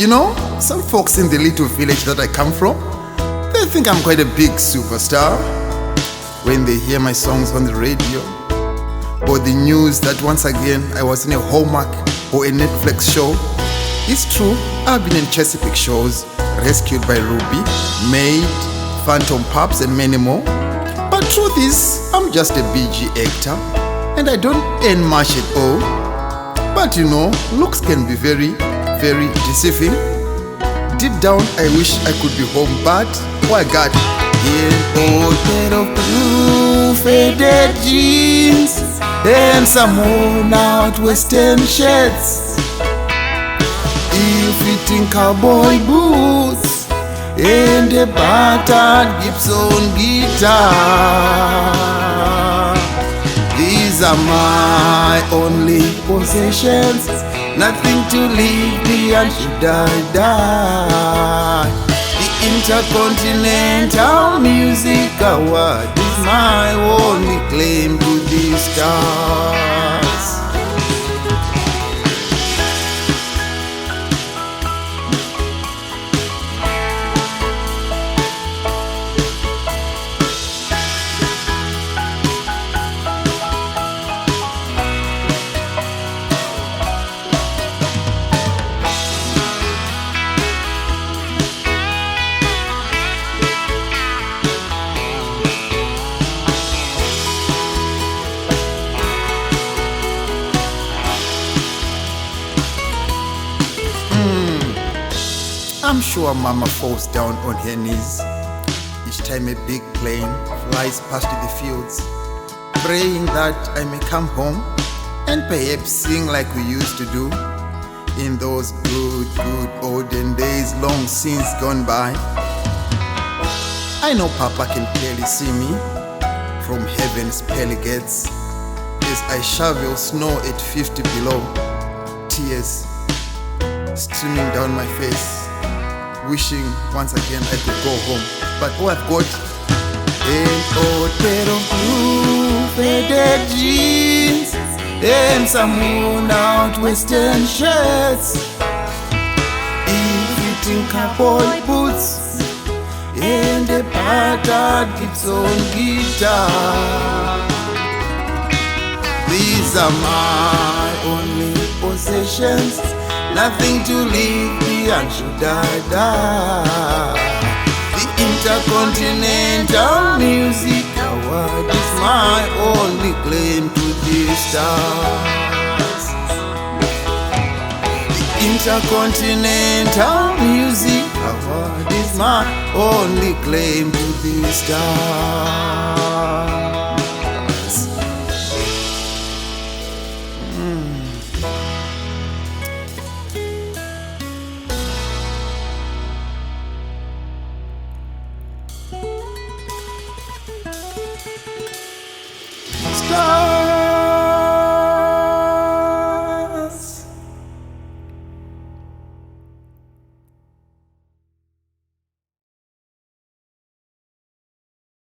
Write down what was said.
Some folks in the little village that I come from, they think I'm quite a big superstar when they hear my songs on the radio or the news that once again I was in a Hallmark or a Netflix show. It's true, I've been in Chesapeake shows, Rescued by Ruby, Maid, Phantom Pups and many more. But truth is, I'm just a BG actor and I don't earn much at all. But looks can be very, very deceiving. Deep down, I wish I could be home, but I got an old pair of blue faded jeans and some worn out western shirts, ill-fitting cowboy boots and a battered Gibson guitar. These are my only possessions, nothing to leave me until I die. The Intercontinental Music Award is my only claim to the stars. I'm sure Mama falls down on her knees each time a big plane flies past the fields, praying that I may come home and perhaps sing like we used to do in those good olden days long since gone by. I know Papa can clearly see me from heaven's pearly gates as I shovel snow at 50 below, tears streaming down my face, wishing once again I could go home. But I've got an old pair of blue faded jeans and some worn out western shirts, ill-fitting cowboy boots and a battered Gibson guitar. These are my only possessions, nothing to leave me until I die. The Intercontinental Music Award is my only claim to the stars. The Intercontinental Music Award is my only claim to the stars.